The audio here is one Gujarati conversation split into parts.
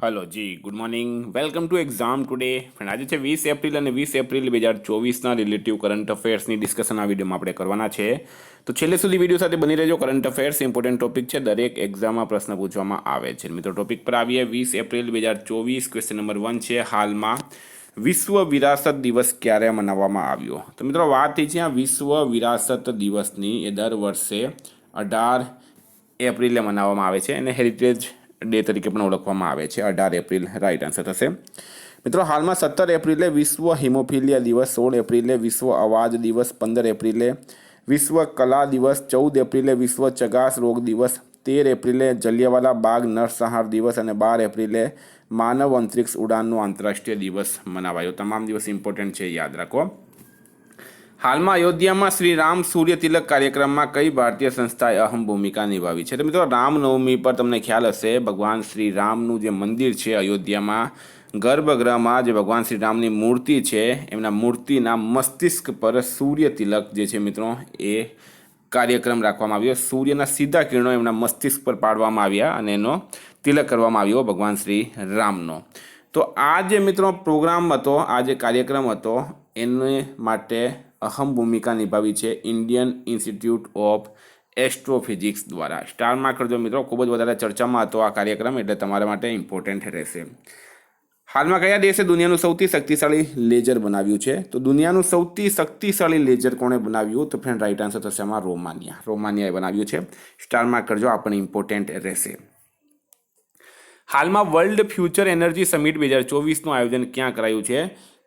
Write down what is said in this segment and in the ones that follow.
હલો જી, good morning. Welcome to exam today. Friend, આજે છે 20 એપ્રિલ અને 20 એપ્રિલ 2024ના રિલેટિવ કરંટ અફેર્સની ડિસ્કશન આ વિડીયોમાં આપણે કરવાના છે. તો છેલ્લે સુધી વિડીયો સાથે બની રહેજો. કરંટ અફેર્સ ઇમ્પોર્ટન્ટ ટોપિક છે, દરેક એક્ઝામમાં પ્રશ્ન પૂછવામાં આવે છે. મિત્રો, ટોપિક પર આવીએ. 20 એપ્રિલ 2024, ક્વેશ્ચન નંબર 1 છે. હાલમાં વિશ્વ વિરાસત દિવસ ક્યારે મનાવવામાં આવ્યો? તો મિત્રો, વાત થઈ છે આ વિશ્વ વિરાસત દિવસની. એ દર વર્ષે 18 એપ્રિલે મનાવવામાં આવે છે અને હેરિટેજ ડે તરીકે પણ ઓળખવામાં આવે છે. 18 એપ્રિલ રાઈટ આન્સર થશે. મિત્રો, હાલમાં 17 એપ્રિલે વિશ્વ હિમોફિલિયા દિવસ, 16 એપ્રિલે વિશ્વ અવાજ દિવસ, 15 એપ્રિલે વિશ્વ કલા દિવસ, 14 એપ્રિલે વિશ્વ ચગાસ રોગ દિવસ, 13 એપ્રિલે જલિયાવાલા બાગ નરસંહાર દિવસ અને 12 એપ્રિલે માનવ અંતરિક્ષ ઉડાનનો આંતરરાષ્ટ્રીય દિવસ મનાવાયો. તમામ દિવસ ઇમ્પોર્ટન્ટ છે, યાદ રાખો. હાલમાં અયોધ્યામાં શ્રી રામ સૂર્ય તિલક કાર્યક્રમમાં કઈ ભારતીય સંસ્થાએ અહમ ભૂમિકા નિભાવી છે? તો મિત્રો, રામનવમી પર તમને ખ્યાલ હશે, ભગવાન શ્રી રામનું જે મંદિર છે અયોધ્યામાં, ગર્ભગૃહમાં જે ભગવાન શ્રી રામની મૂર્તિ છે, એમના મૂર્તિના મસ્તિષ્ક પર સૂર્ય તિલક જે છે મિત્રો, એ કાર્યક્રમ રાખવામાં આવ્યો. સૂર્યના સીધા કિરણો એમના મસ્તિષ્ક પર પાડવામાં આવ્યા અને એનો તિલક કરવામાં આવ્યો ભગવાન શ્રી રામનો. તો આ જે મિત્રો પ્રોગ્રામ હતો, આ જે કાર્યક્રમ હતો, એને માટે અહમ ભૂમિકા નિભાવી છે ઇન્ડિયન ઇન્સ્ટિટ્યૂટ ઓફ એસ્ટ્રોફિઝિક્સ દ્વારા. સ્ટાર માર્ક કરજો મિત્રો, ખૂબ જ વધારે ચર્ચામાં હતો આ કાર્યક્રમ, એટલે તમારા માટે ઇમ્પોર્ટન્ટ રહેશે. હાલમાં કયા દેશે દુનિયાનું સૌથી શક્તિશાળી લેઝર બનાવ્યું છે? તો દુનિયાનું સૌથી શક્તિશાળી લેઝર કોણે બનાવ્યું? તો ફ્રેન્ડ, રાઈટ આન્સર થશે આમાં રોમાનિયા. રોમાનિયાએ બનાવ્યું છે. સ્ટાર માર્ક કરજો, આ પણ ઇમ્પોર્ટન્ટ રહેશે. હાલમાં વર્લ્ડ ફ્યુચર એનર્જી સમિટ 2024નું આયોજન ક્યાં કરાયું છે?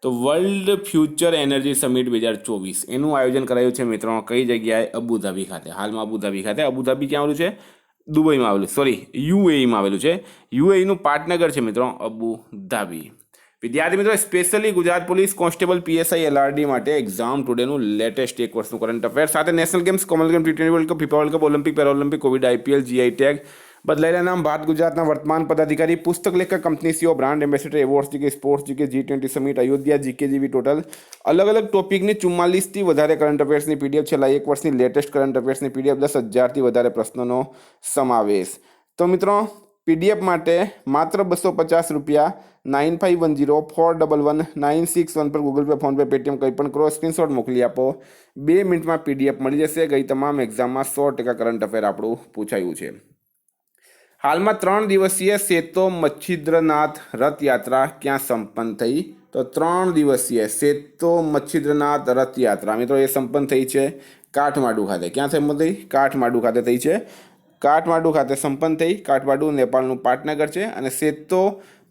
તો વર્લ્ડ ફ્યુચર એનર્જી સમિટ 2024 એનું આયોજન કરાયું છે મિત્રો, કઈ જગ્યાએ? અબુધાબી ખાતે. હાલમાં અબુધાબી ખાતે. અબુધાબી ક્યાં આવેલું છે? દુબઈમાં આવેલું, સોરી યુએઈમાં આવેલું છે. યુએઈનું પાટનગર છે મિત્રો અબુધાબી. વિદ્યાર્થી મિત્રો, specially Gujarat police constable PSI LRD માટે એક્ઝામ ટુડેનું લેટેસ્ટ એક વર્ષનું કરંટ અફેર સાથે નેશનલ ગેમ્સ, કોમનવેલ્થ ગેમ્સ, ટી20 world cup, FIFA world cup, Olympic, Paralympic, Covid, IPL, GI tag, બદલાયેલા નામ, ભારત ગુજરાતના વર્તમાન પદાધિકારી, પુસ્તક લેખક, company CEO, brand ambassador, awards GK, sports GK, G20 summit, Ayodhya GK જેવી ટોટલ અલગ અલગ ટોપિકની 44થી વધારે કરંટ અફેર્સની પીડીએફ, છેલ્લા એક વર્ષની લેટેસ્ટ કરંટ અફેર્સની પીડીએફ, 10,000થી વધારે પ્રશ્નોનો સમાવેશ. તો મિત્રો, પીડીએફ માટે માત્ર 250 રૂપિયા 9510411961 પર ગૂગલ પે, ફોનપે, પેટીએમ કંઈ પણ કરો, સ્ક્રીનશોટ મોકલી આપો. 2 મિનિટમાં પીડીએફ મળી જશે. ગઈ તમામ એક્ઝામમાં 100% કરંટ અફેર આપણું પૂછાયું છે. હાલમાં 3 દિવસીય સેતો મચ્છિદ્રનાથ રથયાત્રા ક્યાં સંપન્ન થઈ? તો 3 દિવસીય સેતો મચ્છિદ્રનાથ રથયાત્રા મિત્રો એ સંપન્ન થઈ છે કાઠમાડું ખાતે. ક્યાં સંપન્ન થઈ? કાઠમાડું ખાતે થઈ છે. કાઠમાડું ખાતે સંપન્ન થઈ. કાઠમાડું નેપાળનું પાટનગર છે અને સેતો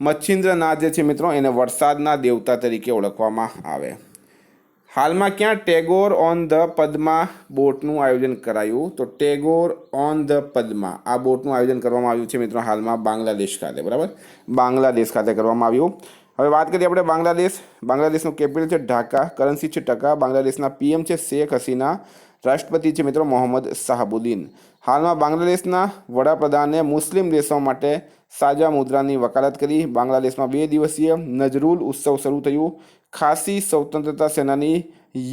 મચ્છિન્દ્રનાથ જે છે મિત્રો, એને વરસાદના દેવતા તરીકે ઓળખવામાં આવે. હાલમાં ક્યાં ટેગોર ઓન ધ પદ્મા બોટનું આયોજન કરાયું? તો ટેગોર ઓન ધ પદ્મા આ બોટનું આયોજન કરવામાં આવ્યું છે મિત્રો હાલમાં બાંગ્લાદેશ ખાતે. બરાબર, બાંગ્લાદેશ ખાતે કરવામાં આવ્યું. હવે વાત કરીએ આપણે બાંગ્લાદેશ. બાંગ્લાદેશનું કેપિટલ છે ઢાકા, કરન્સી છે ટકા, બાંગ્લાદેશના પીએમ છે શેખ હસીના, રાષ્ટ્રપતિ છે મિત્રો મોહમ્મદ શાહબુદ્દીન. હાલમાં બાંગ્લાદેશના વડાપ્રધાને મુસ્લિમ દેશો માટે સાજા મુદ્રાની વકાલત કરી. બાંગ્લાદેશમાં 2 દિવસીય નજરુલ ઉત્સવ શરૂ થયું. ખાસી સ્વતંત્રતા સેનાની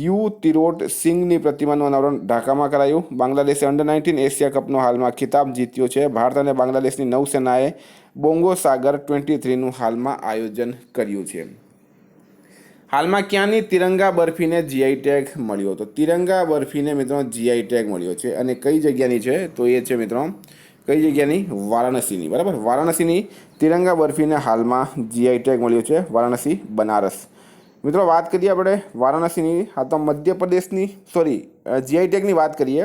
યુ તિરોટ સિંઘની પ્રતિમાનું અનાવરણ ઢાકામાં કરાયું. બાંગ્લાદેશે અંડર-19 એશિયા કપનો હાલમાં ખિતાબ જીત્યો છે. ભારત અને બાંગ્લાદેશની નૌસેનાએ બોંગો સાગર 23નું હાલમાં આયોજન કર્યું છે. હાલમાં ક્યાંની તિરંગા બરફીને જીઆઈ ટેગ મળ્યો? તો તિરંગા બરફીને મિત્રો જીઆઈ ટેગ મળ્યો છે અને કઈ જગ્યાની છે? તો એ છે મિત્રો કઈ જગ્યાની? વારાણસીની. બરાબર, વારાણસીની તિરંગા બરફીને હાલમાં જીઆઈ ટેગ મળ્યો છે. વારાણસી, બનારસ. મિત્રો, વાત કરીએ આપણે વારાણસીની. હા, તો મધ્યપ્રદેશની જીઆઈ ટેગની વાત કરીએ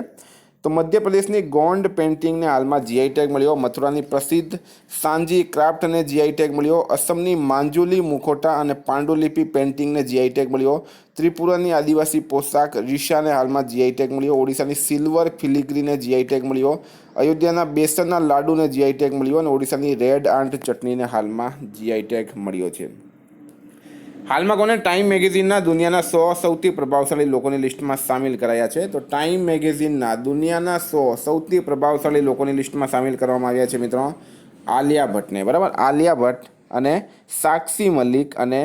તો મધ્યપ્રદેશની ગોંડ પેઇન્ટિંગને હાલમાં જીઆઈ ટેગ મળ્યો. મથુરાની પ્રસિદ્ધ સાંજી ક્રાફ્ટને જીઆઈ ટેગ મળ્યો. અસમની માંજુલી મુખોટા અને પાંડુલિપિ પેઇન્ટિંગને જીઆઈ ટેગ મળ્યો. ત્રિપુરાની આદિવાસી પોશાક રીશાને હાલમાં જીઆઈ ટેગ મળ્યો. ઓડિશાની સિલ્વર ફિલિગ્રીને જીઆઈ ટેગ મળ્યો. અયોધ્યાના બેસનના લાડુને જીઆઈ ટેગ મળ્યો અને ઓડિશાની રેડ આંટ ચટણીને હાલમાં જીઆઈ ટેગ મળ્યો છે. હાલમાં કોને ટાઈમ મેગેઝિનના દુનિયાના 100 સૌથી પ્રભાવશાળી લોકોની લિસ્ટમાં સામેલ કરાયા છે? તો ટાઈમ મેગેઝિનના દુનિયાના 100 સૌથી પ્રભાવશાળી લોકોની લિસ્ટમાં સામેલ કરવામાં આવ્યા છે મિત્રો આલિયા ભટ્ટને. બરાબર, આલિયા ભટ્ટ અને સાક્ષી મલિક અને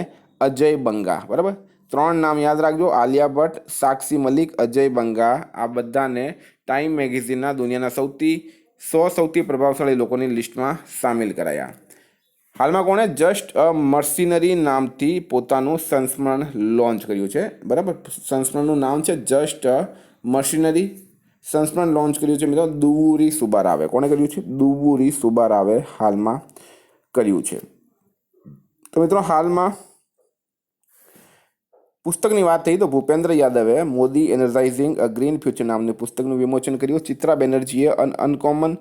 અજય બંગા. બરાબર, 3 નામ યાદ રાખજો: આલિયા ભટ્ટ, સાક્ષી મલિક, અજય બંગા. આ બધાને ટાઈમ મેગેઝિનના દુનિયાના 100 સૌથી પ્રભાવશાળી લોકોની લિસ્ટમાં સામેલ કરાયા. હાલમાં કોણે જસ્ટ અ મર્સિનરી નામથી પોતાનું સંસ્મરણ લોન્ચ કર્યું છે, બરાબર. સંસ્મરણનું નામ છે જસ્ટ અ મર્સિનરી. સંસ્મરણ લોન્ચ કર્યું છે મિત્રો દુવુરી સુબારાવે. કોણે કર્યું છે? દુવુરી સુબારાવે હાલમાં કર્યું છે. તો મિત્રો હાલમાં પુસ્તકની વાત થઈ તો ભૂપેન્દ્ર યાદવે મોદી એનર્જાઇઝિંગ અ ગ્રીન ફ્યુચર નામની પુસ્તકનું વિમોચન કર્યું. ચિત્રા બેનર્જીએ uncommon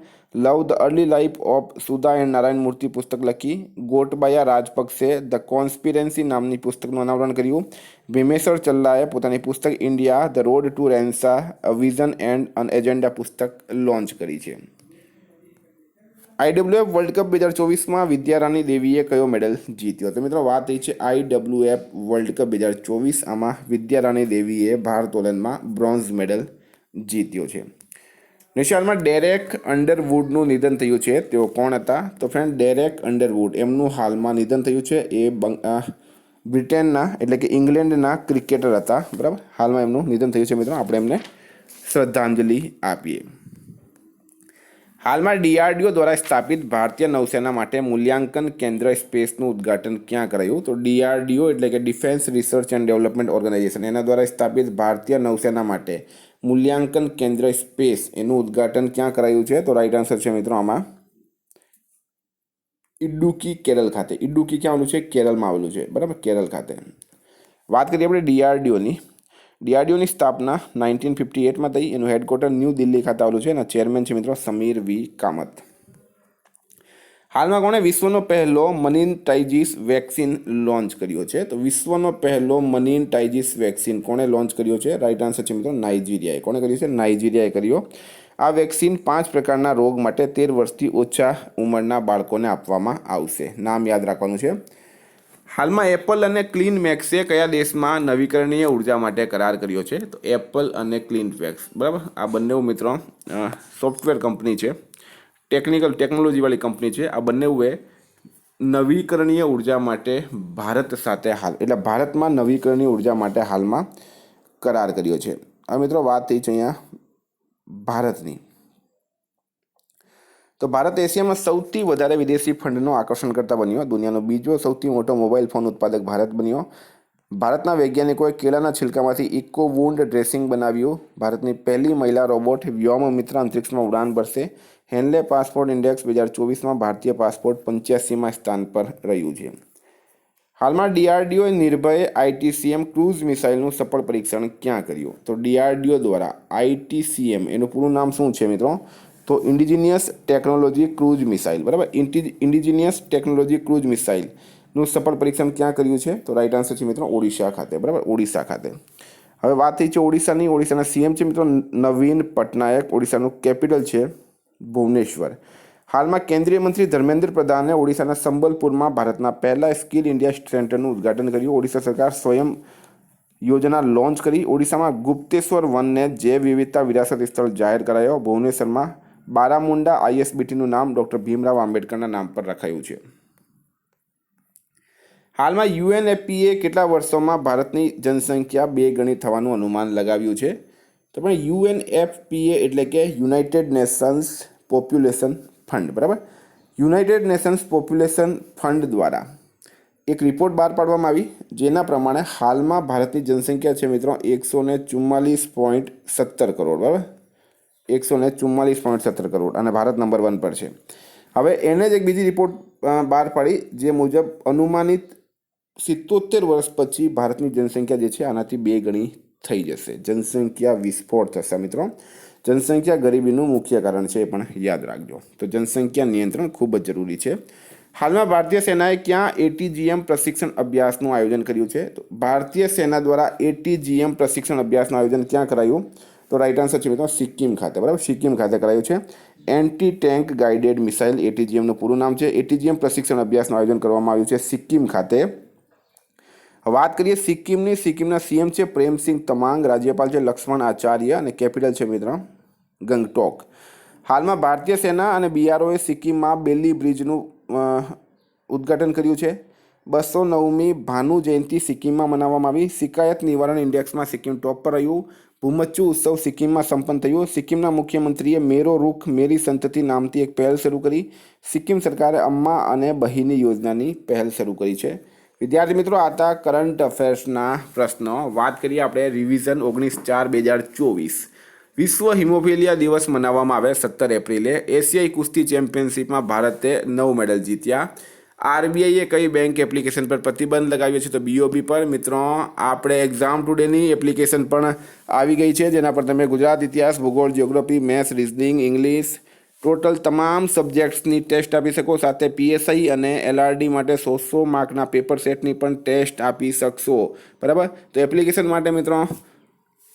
love the early life of Sudha and Narayan મૂર્તિ પુસ્તક લખી. ગોટબાયા રાજપક્ષે ધ કોન્સ્પિરન્સી નામની પુસ્તકનું અનાવરણ કર્યું. ભીમેશ્વર ચલ્લાએ પોતાની પુસ્તક India the road to renaissance a vision and an agenda પુસ્તક લોન્ચ કરી છે. IWF વર્લ્ડ કપ 2024માં વિદ્યારાણી દેવીએ કયો મેડલ જીત્યો? તો મિત્રો વાત થઈ છે IWF વર્લ્ડ કપ 2024. આમાં વિદ્યારાણી દેવીએ ભારોત્તોલનમાં બ્રોન્ઝ મેડલ જીત્યો છે. નિશાળમાં ડેરેક અંડરવુડનું નિધન થયું છે. તેઓ કોણ હતા? તો ફ્રેન્ડ ડેરેક અંડરવુડ એમનું હાલમાં નિધન થયું છે. એ બ્રિટનના એટલે કે ઇંગ્લેન્ડના ક્રિકેટર હતા, બરાબર. હાલમાં એમનું નિધન થયું છે મિત્રો. આપણે એમને શ્રદ્ધાંજલિ આપીએ. હાલમાં DRDO દ્વારા સ્થાપિત ભારતીય નૌસેના માટે મૂલ્યાંકન કેન્દ્ર સ્પેસનું ઉદ્ઘાટન ક્યાં કરાયું? તો DRDO એટલે કે defence research and development organisation, એના દ્વારા સ્થાપિત ભારતીય નૌસેના માટે મૂલ્યાંકન કેન્દ્ર સ્પેસ એનું ઉદ્ઘાટન ક્યાં કરાયું છે? તો રાઈટ આન્સર છે મિત્રો આમાં ઇડુકી, કેરળ ખાતે. ઇડુકી ક્યાં આવેલું છે? કેરળમાં આવેલું છે, બરાબર, કેરળ ખાતે. વાત કરીએ આપણે DRDOની. DRDOની સ્થાપના 1958માં થઈ. એનું હેડક્વાર્ટર ન્યૂ દિલ્હી ખાતે આવેલું છે અને ચેરમેન છે મિત્રો સમીર વી કામત. હાલમાં કોણે વિશ્વનો પહેલો મનીનટાઇજીસ વેક્સિન લોન્ચ કર્યો છે? તો વિશ્વનો પહેલો મનીનટાઇજીસ વેક્સિન કોણે લોન્ચ કર્યો છે? રાઈટ આન્સર છે મિત્રો નાઇજીરિયાએ. કોણે કર્યું છે? નાઇજીરિયાએ કર્યો. આ વેક્સિન 5 પ્રકારના રોગ માટે 13 વર્ષથી ઓછા ઉંમરના બાળકોને આપવામાં આવશે. નામ યાદ રાખવાનું છે. હાલમાં એપલ અને ક્લીન મેક્સે કયા દેશમાં નવીકરણીય ઉર્જા માટે કરાર કર્યો છે? તો એપલ અને ક્લીન મેક્સ, બરાબર. આ બંને મિત્રો સોફ્ટવેર કંપની છે, ટેકનોલોજીવાળી કંપની છે. આ બંનેએ નવીકરણીય ઉર્જા માટે ભારત સાથે એટલે ભારતમાં નવીકરણીય ઉર્જા માટે હાલમાં કરાર કર્યો છે. હવે મિત્રો વાત થઈ છે અહીંયા ભારતની. તો ભારત એશિયામાં સૌથી વધારે વિદેશી ફંડનું આકર્ષણ કરતા બન્યો. દુનિયાનો બીજો સૌથી મોટો મોબાઈલ ફોન ઉત્પાદક ભારત બન્યો. ભારતના વૈજ્ઞાનિકોએ કેળાના છિલકામાંથી ઇકો વુન્ડ ડ્રેસિંગ બનાવ્યું. ભારતની પહેલી મહિલા રોબોટ વ્યોમમિત્ર અંતરિક્ષમાં ઉડાન ભરશે. હેનલે પાસપોર્ટ ઇન્ડેક્સ 2024માં ભારતીય પાસપોર્ટ 85માં સ્થાન પર રહ્યું છે. હાલમાં DRDOએ નિર્ભય ITCM ક્રૂઝ મિસાઇલનું સફળ પરીક્ષણ ક્યાં કર્યું? તો DRDO દ્વારા ITCM એનું પૂરું નામ શું છે મિત્રો? તો ઇન્ડિજિનિયસ ટેકનોલોજી ક્રૂઝ મિસાઇલ, બરાબર. ઇન્ડિજિનિયસ ટેકનોલોજી ક્રૂઝ મિસાઇલનું સફળ પરીક્ષણ ક્યાં કર્યું છે? તો રાઈટ આન્સર છે મિત્રો ઓડિશા ખાતે, બરાબર, ઓડિશા ખાતે. હવે વાત થઈ છે ઓડિશાની. ઓડિશાના CM છે મિત્રો નવીન પટનાયક. ઓડિશાનું કેપિટલ છે ભુવનેશ્વર. હાલમાં કેન્દ્રીય મંત્રી ધર્મેન્દ્ર પ્રધાને ઓડિશાના સંબલપુરમાં ભારતના પહેલા સ્કિલ ઇન્ડિયા સેન્ટરનું ઉદ્ઘાટન કર્યું. ઓડિશા સરકાર સ્વયં યોજના લોન્ચ કરી. ઓડિશામાં ગુપ્તેશ્વર વનને જૈવ વિવિધતા વિરાસત સ્થળ જાહેર કરાયો. ભુવનેશ્વરમાં બારામુંડા ISBTનું નામ ડૉક્ટર ભીમરાવ આંબેડકરના નામ પર રખાયું છે. હાલમાં UNFPA કેટલા વર્ષોમાં ભારતની જનસંખ્યા 2 ગણી થવાનું અનુમાન લગાવ્યું છે? તો પણ UNFPA એટલે કે યુનાઇટેડ નેશન્સ પોપ્યુલેશન ફંડ, બરાબર. યુનાઇટેડ નેશન્સ પોપ્યુલેશન ફંડ દ્વારા એક રિપોર્ટ બહાર પાડવામાં આવી, જેના પ્રમાણે હાલમાં ભારતની જનસંખ્યા છે મિત્રો 144.17 કરોડ, બરાબર. 144.17 કરોડ અને ભારત નંબર 1 પર છે. હવે એને જ એક બીજી રિપોર્ટ બહાર પાડી, જે મુજબ અનુમાનિત 77 વર્ષ પછી ભારતની જનસંખ્યા જે છે આનાથી 2 ગણી થઈ જશે. જનસંખ્યા વિસ્ફોટ થશે મિત્રો. જનસંખ્યા ગરીબીનું મુખ્ય કારણ છે, એ પણ યાદ રાખજો. તો જનસંખ્યા નિયંત્રણ ખૂબ જ જરૂરી છે. હાલમાં ભારતીય સેનાએ ક્યાં ATGM પ્રશિક્ષણ અભ્યાસનું આયોજન કર્યું છે? તો ભારતીય સેના દ્વારા ATGM પ્રશિક્ષણ અભ્યાસનું આયોજન ક્યાં કરાયું? તો રાઈટ આન્સર છે મિત્રો સિક્કિમ ખાતે, બરાબર. સિક્કિમ ખાતે કરાયું છે. એન્ટી ટેન્ક ગાઇડેડ મિસાઇલ ATGMનું પૂરું નામ છે. ATGM પ્રશિક્ષણ અભ્યાસનું આયોજન કરવામાં આવ્યું છે સિક્કિમ ખાતે. વાત કરીએ સિક્કિમની. સિક્કિમના CM છે પ્રેમસિંહ તમાંગ. રાજ્યપાલ છે લક્ષ્મણ આચાર્ય અને કેપિટલ છે મિત્રો ગંગટોક. હાલમાં ભારતીય સેના અને BROએ સિક્કિમમાં બેલી બ્રિજનું ઉદ્ઘાટન કર્યું છે. 209મી ભાનુ જયંતિ સિક્કિમમાં મનાવવામાં આવી. શિકાયત નિવારણ ઇન્ડેક્સમાં સિક્કિમ ટોપ પર રહ્યું. ભૂમચ્ચુ ઉત્સવ સિક્કિમમાં સંપન્ન થયો. સિક્કિમના મુખ્યમંત્રીએ મેરો રૂખ મેરી સંતતિ નામથી એક પહેલ શરૂ કરી. સિક્કિમ સરકારે અમ્મા અને બહિની યોજનાની પહેલ શરૂ કરી છે. વિદ્યાર્થી મિત્રો, આ હતા કરંટ અફેર્સના પ્રશ્નો. વાત કરીએ આપણે રિવિઝન 19/4/2024. વિશ્વ હિમોફિલિયા દિવસ મનાવવામાં આવે 17 એપ્રિલે. એશિયાઈ કુસ્તી ચેમ્પિયનશિપમાં ભારતે 9 મેડલ જીત્યા. આરબીઆઈએ કઈ બેંક એપ્લિકેશન પર પ્રતિબંધ લગાવ્યો છે? તો બીઓબી પર. મિત્રો, આપણે એક્ઝામ ટુડેની એપ્લિકેશન પણ આવી ગઈ છે, જેના પર તમે ગુજરાત, ઇતિહાસ, ભૂગોળ, geography, maths, reasoning, English total તમામ સબ્જેક્ટ્સની ટેસ્ટ આપી શકો. સાથે પીએસઆઈ અને એલઆરડી માટે 100 માર્કના પેપર સેટની પણ ટેસ્ટ આપી શકશો. બરાબર? તો એપ્લિકેશન માટે મિત્રો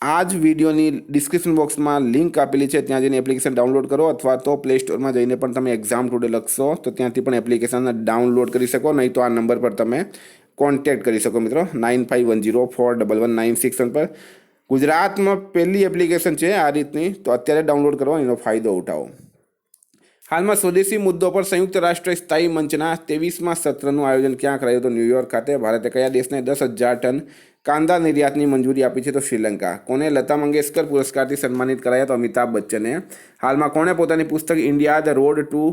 આ જ વિડીયોની ડિસ્ક્રિપ્શન બોક્સમાં લિંક આપેલી છે, ત્યાં જઈને એપ્લિકેશન ડાઉનલોડ કરો, અથવા તો પ્લે સ્ટોરમાં જઈને પણ તમે એક્ઝામ ટુડે લખશો તો ત્યાંથી પણ એપ્લિકેશન ડાઉનલોડ કરી શકો. નહીં તો આ નંબર પર તમે કોન્ટેક્ટ કરી શકો મિત્રો, 9510411961 પર. ગુજરાતમાં પહેલી એપ્લિકેશન છે આ રીતની, તો અત્યારે ડાઉનલોડ કરો, એનો ફાયદો ઉઠાવો. હાલમાં સ્વદેશી મુદ્દો પર સંયુક્ત રાષ્ટ્ર સ્થાયી મંચના 23મા સત્રનું આયોજન ક્યાં કરાયું? તો ન્યૂયોર્ક ખાતે. ભારતે કયા દેશને 10,000 ટન કાંદા નિર્યાતની મંજૂરી આપી છે? તો શ્રીલંકા. કોને લતા મંગેશકર પુરસ્કારથી સન્માનિત કરાયા? તો અમિતાભ બચ્ચને. હાલમાં કોણે પોતાની પુસ્તક India the road to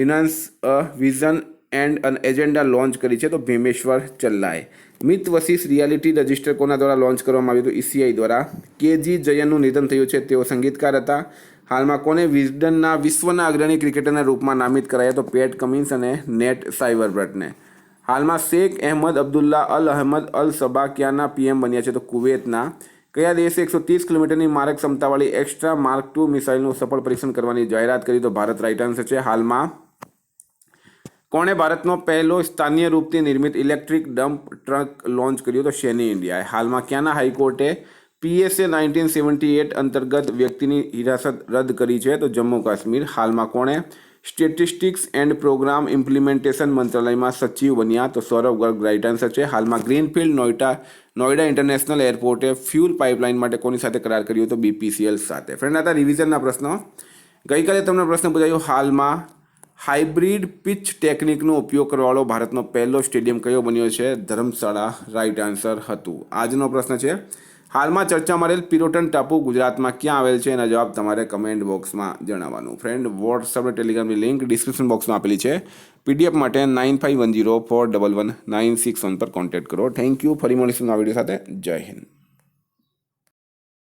renaissance a vision and an agenda launch કરી છે? તો ભીમેશ્વર ચલ્લાએ. મિત વસીસ રિયાલિટી રજિસ્ટર કોના દ્વારા લોન્ચ કરવામાં આવ્યું? તો ઈસીઆઈ દ્વારા. કેજી જયનનું નિધન થયું છે, તેઓ સંગીતકાર હતા. હાલમાં કોને વિઝડનના વિશ્વના અગ્રણી ક્રિકેટરના રૂપમાં નામિત કરાયા? તો પેટ કમિન્સ અને નેટ સાયબરબ્રટને. હાલમાં શેખ અહેમદ અબ્દુલ્લા અલ અહમદ અલ સબા ક્યાંના પીએમ બન્યા છે? તો કુવેતના. કયા દેશે 130 કિલોમીટરની મારક ક્ષમતાવાળી એક્સ્ટ્રા માર્ક 2 મિસાઇલનું સફળ પરીક્ષણ કરવાની જાહેરાત કરી? તો ભારત રાઇટ આન્સર છે. હાલમાં કોણે ભારતનો પહેલો સ્થાનીય રૂપથી નિર્મિત ઇલેક્ટ્રિક ડમ્પ ટ્રક લોન્ચ કર્યો? તો શેની ઇન્ડિયાએ. હાલમાં ક્યાંના હાઈકોર્ટે PSA 1978 અંતર્ગત વ્યક્તિની હિરાસત રદ કરી છે? તો જમ્મુ કાશ્મીર. હાલમાં કોણે સ્ટેટિસ્ટિક્સ એન્ડ પ્રોગ્રામ ઇમ્પ્લિમેન્ટેશન મંત્રાલયમાં સચિવ બન્યા? તો સૌરભ ગર્ગ રાઇટ આન્સર છે. હાલમાં ગ્રીનફિલ્ડ નોઈડા ઇન્ટરનેશનલ એરપોર્ટે ફ્યુલ પાઇપલાઇન માટે કોની સાથે કરાર કર્યો? તો BPCL સાથે. ફ્રેન્ડ, હતા રિવિઝનના પ્રશ્નો. ગઈકાલે તમને પ્રશ્ન પૂછાયો, હાલમાં હાઇબ્રિડ પિચ ટેકનિકનો ઉપયોગ કરવાવાળો ભારતનો પહેલો સ્ટેડિયમ કયો બન્યો છે? ધર્મશાળા રાઇટ આન્સર હતું. આજનો પ્રશ્ન છે, હાલમાં ચર્ચામાં રહેલ પિરોટન ટાપુ ગુજરાતમાં ક્યાં આવેલ છે? એના જવાબ તમારે કમેન્ટ બોક્સમાં જણાવવાનું. ફ્રેન્ડ, વોટ્સઅપ અને ટેલિગ્રામની લિંક ડિસ્ક્રિપ્શન બોક્સમાં આપેલી છે. PDF માટે 9510411961 પર કોન્ટેક્ટ કરો. Thank you. ફરી મળીશું આ વિડીયો સાથે. જય હિન્દ.